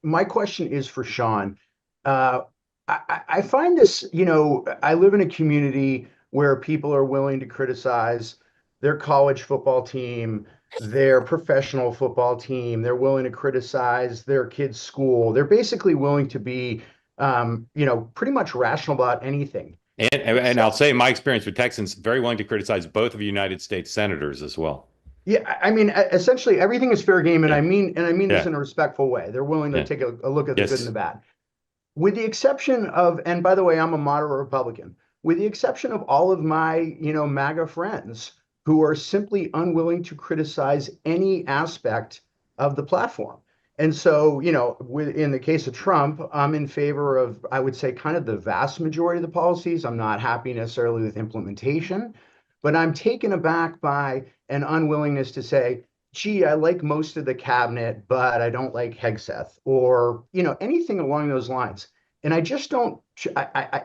my question is for Sean. Uh, I find this, I live in a community where people are willing to criticize their college football team, their professional football team. They're willing to criticize their kid's school. They're basically willing to be, pretty much rational about anything. And I'll say my experience with Texans, very willing to criticize both of the United States senators as well. Yeah, I mean, essentially everything is fair game, and Yeah, I mean this yeah, in a respectful way. They're willing to yeah. take a look at the good and the Yes. bad. With the exception of, and by the way, I'm a moderate Republican, with the exception of all of my, MAGA friends who are simply unwilling to criticize any aspect of the platform. And so, in the case of Trump, I'm in favor of, I would say, kind of the vast majority of the policies. I'm not happy necessarily with implementation, but I'm taken aback by an unwillingness to say, gee, I like most of the cabinet, but I don't like Hegseth, or anything along those lines. And I just don't.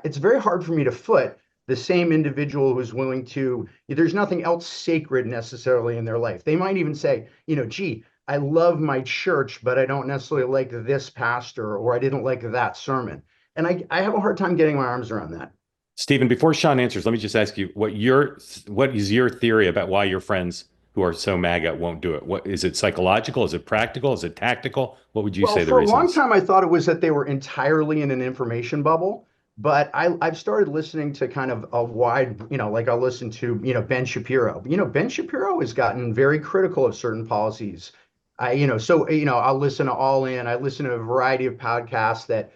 It's very hard for me to foot the same individual who's willing to. There's nothing else sacred necessarily in their life. They might even say, gee, I love my church, but I don't necessarily like this pastor, or I didn't like that sermon. And I have a hard time getting my arms around that. Stephen, before Sean answers, let me just ask you what is your theory about why your friends who are so MAGA won't do it? What is it psychological? Is it practical? Is it tactical? What would you Well, say the for a reason long is? time, I thought it was that they were entirely in an information bubble. But I've started listening to kind of a wide, like I'll listen to, Ben Shapiro. Ben Shapiro has gotten very critical of certain policies. I'll listen to All In. I listen to a variety of podcasts that,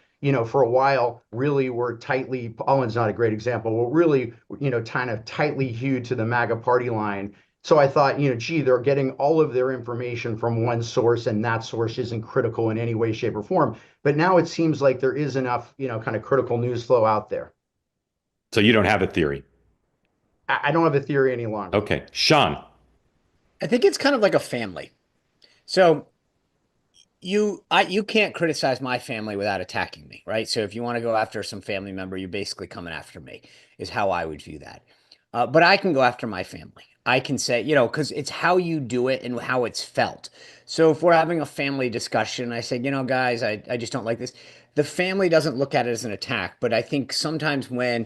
for a while really were tightly, All In's not a great example, were really, kind of tightly hewed to the MAGA party line. So I thought, gee, they're getting all of their information from one source, and that source isn't critical in any way, shape, or form. But now it seems like there is enough, kind of critical news flow out there. So you don't have a theory. I don't have a theory any longer. Okay. Sean, I think it's kind of like a family. So you can't criticize my family without attacking me, right? So if you want to go after some family member, you're basically coming after me, is how I would view that. But I can go after my family. I can say, because it's how you do it and how it's felt. So if we're having a family discussion, I say, guys, I just don't like this. The family doesn't look at it as an attack, but I think sometimes when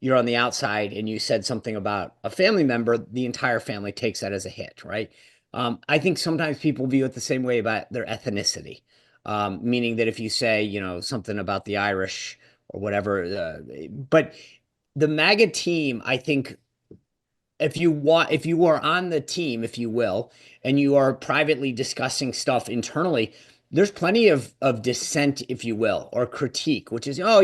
you're on the outside and you said something about a family member, the entire family takes that as a hit, right? I think sometimes people view it the same way about their ethnicity, meaning that if you say, something about the Irish or whatever, but the MAGA team, I think if you are on the team, if you will, and you are privately discussing stuff internally, there's plenty of dissent, if you will, or critique, which is, oh,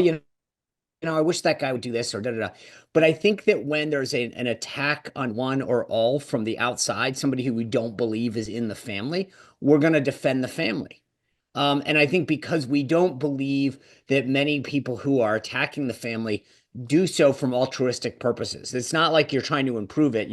I wish that guy would do this or da da da. But I think that when there's an attack on one or all from the outside, somebody who we don't believe is in the family, we're going to defend the family. And I think because we don't believe that many people who are attacking the family do so from altruistic purposes. It's not like you're trying to improve it.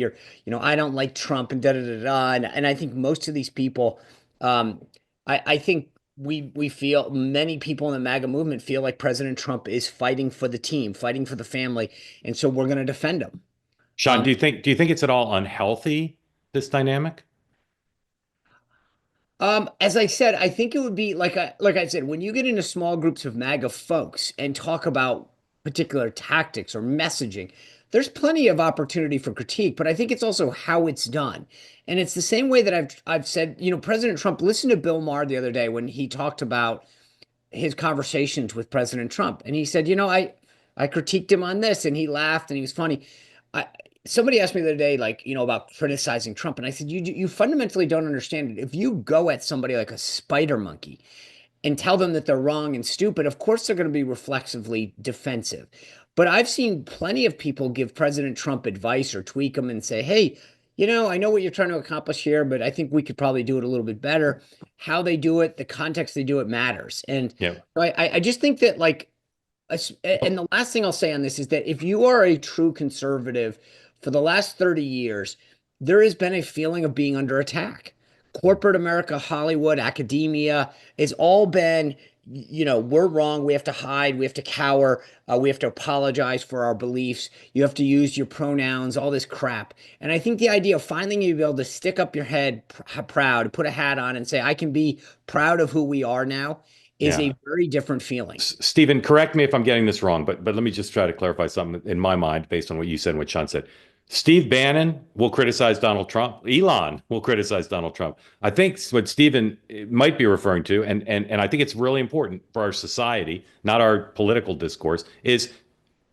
I don't like Trump and da da da da. And I think most of these people, I think we feel many people in the MAGA movement feel like President Trump is fighting for the team, fighting for the family, and so we're going to defend him. Sean, Um, do you think it's at all unhealthy, this dynamic? as I said, I think it would be like I said, when you get into small groups of MAGA folks and talk about particular tactics or messaging, there's plenty of opportunity for critique, but I think it's also how it's done. And it's the same way that I've said, President Trump, listen to Bill Maher the other day when he talked about his conversations with President Trump. And he said, I critiqued him on this and he laughed and he was funny. I, Somebody asked me the other day, like, about criticizing Trump. And I said, you fundamentally don't understand it. If you go at somebody like a spider monkey and tell them that they're wrong and stupid, of course they're going to be reflexively defensive. But I've seen plenty of people give President Trump advice or tweak him and say, hey, I know what you're trying to accomplish here, but I think we could probably do it a little bit better. How they do it, the context they do it matters. And Yeah. I just think that, like, and the last thing I'll say on this is that if you are a true conservative for the last 30 years, there has been a feeling of being under attack. Corporate America, Hollywood, academia, it's all been, we're wrong. We have to hide. We have to cower. We have to apologize for our beliefs. You have to use your pronouns, all this crap. And I think the idea of finally being able to stick up your head proud, put a hat on and say, I can be proud of who we are now, is Yeah. a very different feeling. Stephen, correct me if I'm getting this wrong, but let me just try to clarify something in my mind based on what you said and what Sean said. Steve Bannon will criticize Donald Trump. Elon will criticize Donald Trump. I think what Stephen might be referring to, and I think it's really important for our society, not our political discourse, is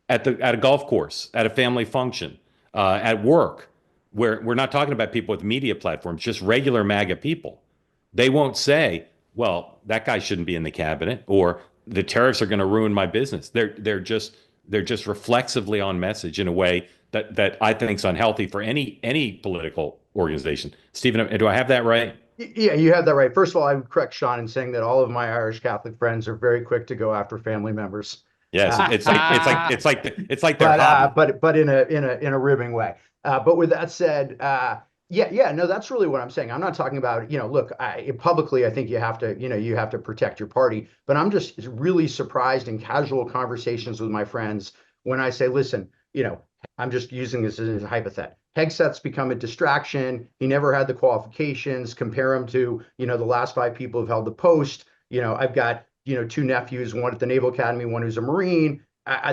at a golf course, at a family function, at work, where we're not talking about people with media platforms, just regular MAGA people. They won't say, well, that guy shouldn't be in the cabinet, or the tariffs are going to ruin my business. They're just reflexively on message in a way that I think is unhealthy for any political organization. Stephen, do I have that right? Yeah, you have that right. First of all, I would correct Sean in saying that all of my Irish Catholic friends are very quick to go after family members. Yes, Uh, it's like their but hobby. but in a ribbing way. But with that said, yeah, no, that's really what I'm saying. I'm not talking about, look, publicly, I think you have to protect your party. But I'm just really surprised in casual conversations with my friends when I say, listen, I'm just using this as a hypothetical. Hegseth's become a distraction. He never had the qualifications. Compare him to, the last five people who've held the post. I've got, two nephews, one at the Naval Academy, one who's a Marine.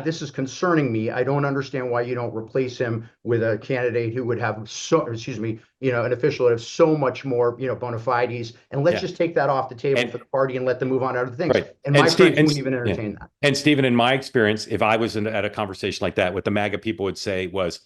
This is concerning me. I don't understand why you don't replace him with a candidate who would have an official that has so much more, bona fides. And let's Yeah. just take that off the table And for the party and let them move on to other things. right. And my Steve, friends wouldn't even entertain that. And Stephen, in my experience, if I was at a conversation like that, what the MAGA people would say was,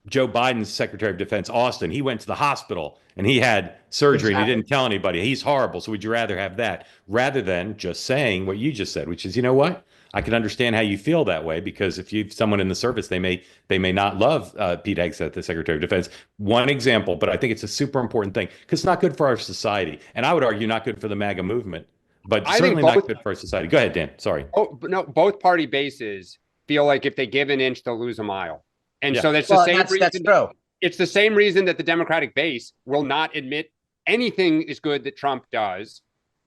Joe Biden's Secretary of Defense, Austin, he went to the hospital and he had surgery and he didn't tell anybody. He's horrible. So would you rather have that rather than just saying what you just said, which is, you know what? I can understand how you feel that way, because if you've someone in the service, they may not love Pete Hegseth, the Secretary of Defense. One example, but I think it's a super important thing because it's not good for our society. And I would argue not good for the MAGA movement, but certainly not good for our society. Go ahead, Dan. Sorry. Oh, no, both party bases feel like if they give an inch, they'll lose a mile. And Yeah. so that's the same reason. That's true. It's the same reason that the Democratic base will not admit anything is good that Trump does,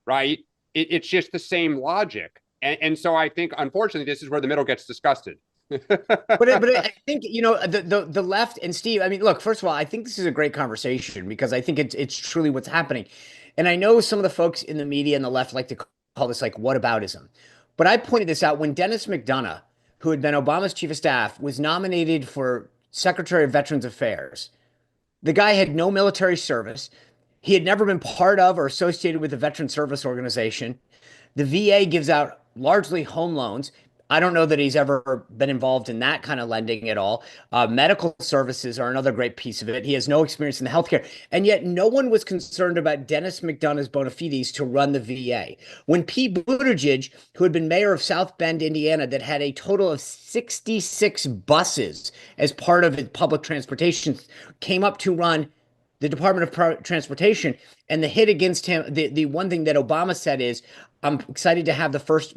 right? It's just the same logic. And so I think, unfortunately, this is where the middle gets disgusted. But I think, the left and Steve, I mean, look, first of all, I think this is a great conversation because I think it's truly what's happening. And I know some of the folks in the media and the left like to call this like whataboutism. But I pointed this out when Dennis McDonough, who had been Obama's chief of staff, was nominated for Secretary of Veterans Affairs. The guy had no military service. He had never been part of or associated with a veteran service organization. The VA gives out largely home loans. I don't know that he's ever been involved in that kind of lending at all. Medical services are another great piece of it. He has no experience in the healthcare. And yet no one was concerned about Dennis McDonough's bona fides to run the VA. When Pete Buttigieg, who had been mayor of South Bend, Indiana, that had a total of 66 buses as part of his public transportation, came up to run the Department of Transportation, and the hit against him, the one thing that Obama said is, I'm excited to have the first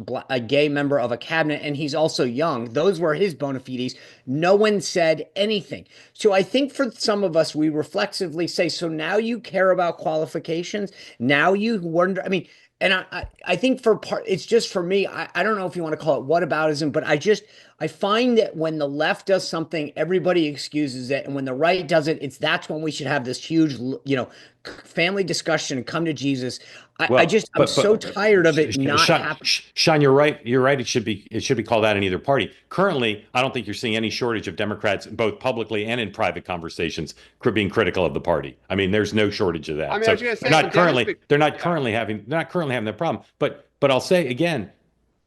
gay member of a cabinet, and he's also young. Those were his bona fides. No one said anything. So I think for some of us, we reflexively say, so now you care about qualifications? Now you wonder, I mean, and I think for part, it's just for me, I don't know if you want to call it whataboutism, but I find that when the left does something, everybody excuses it. And when the right does it, that's when we should have this huge, family discussion and come to Jesus. I'm so tired of it not happening. Sean, you're right. You're right. It should be called out in either party. Currently, I don't think you're seeing any shortage of Democrats, both publicly and in private conversations, being critical of the party. I mean, there's no shortage of that. I mean, so I was gonna say, they're not currently having that problem. But I'll say again,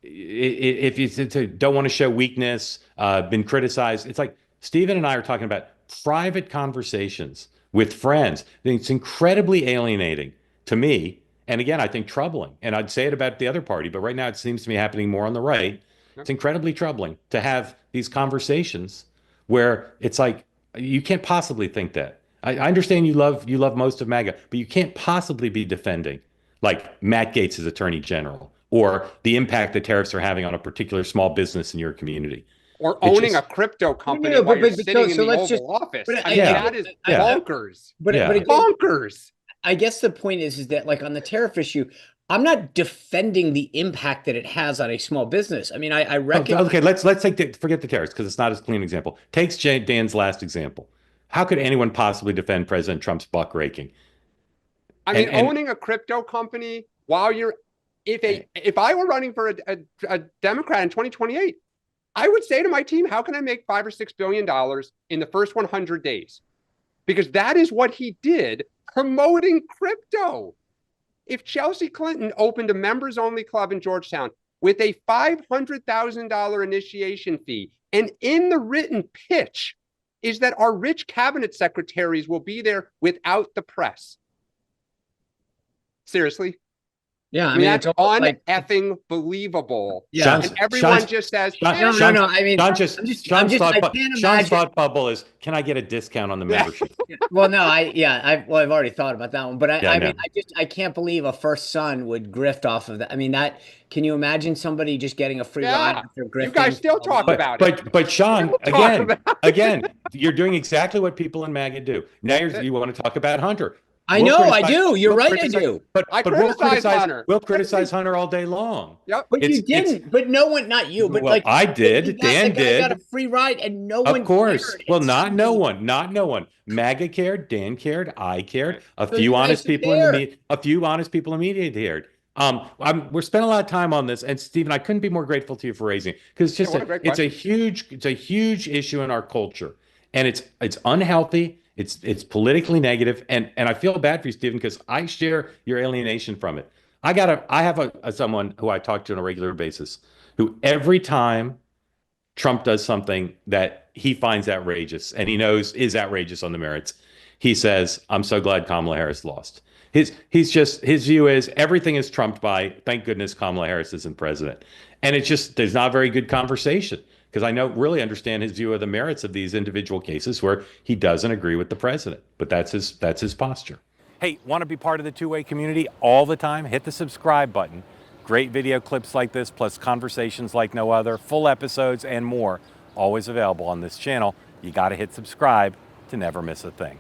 if you don't want to show weakness, been criticized, it's like Stephen and I are talking about private conversations with friends. It's incredibly alienating to me. And again, I think troubling. And I'd say it about the other party, but right now it seems to be happening more on the right. It's incredibly troubling to have these conversations where it's like, you can't possibly think that. I understand you love most of MAGA, but you can't possibly be defending like Matt Gaetz as Attorney General or the impact that tariffs are having on a particular small business in your community. Or owning a crypto company while you're sitting in the Oval Office. That is bonkers. But bonkers. I guess the point is that like on the tariff issue, I'm not defending the impact that it has on a small business. I mean, I reckon. Okay, let's forget the tariffs because it's not as clean an example. Takes Dan's last example. How could anyone possibly defend President Trump's buck raking? I mean, owning a crypto company while you're if I were running for a Democrat in 2028, I would say to my team, how can I make $5 or $6 billion in the first 100 days? Because that is what he did promoting crypto. If Chelsea Clinton opened a members only club in Georgetown with a $500,000 initiation fee, and in the written pitch is that our rich cabinet secretaries will be there without the press. Seriously? Yeah, I mean, that's like, un-effing believable. Yeah. And everyone just says, no. I mean, Sean's Sean's thought bubble is, can I get a discount on the membership? Well, no, I've already thought about that one, but I can't believe a first son would grift off of that. I mean, can you imagine somebody just getting a free ride after grifting? You guys still talk about it. But Sean, again, you're doing exactly what people in MAGA do. Now you want to talk about Hunter. I know, I do. You're right, I do. But we'll criticize Hunter. We'll criticize Hunter all day long. Yep. But you didn't. But no one, not you. But well, I did. Dan did. Got a free ride, and no one. Of course. Cared. Well, not no one. MAGA cared. Dan cared. I cared. A few honest people in the media cared. We're spending a lot of time on this, and Stephen, I couldn't be more grateful to you for raising it, because it's a huge issue in our culture, and it's unhealthy. It's politically negative, and I feel bad for you, Stephen, because I share your alienation from it. I have someone who I talk to on a regular basis, who every time Trump does something that he finds outrageous and he knows is outrageous on the merits, he says, "I'm so glad Kamala Harris lost." His view is everything is trumped by, thank goodness Kamala Harris isn't president, and there's not a very good conversation. Because I really understand his view of the merits of these individual cases where he doesn't agree with the president, but that's his posture. Hey, want to be part of the two-way community all the time? Hit the subscribe button. Great video clips like this, plus conversations like no other, full episodes and more, always available on this channel. You got to hit subscribe to never miss a thing.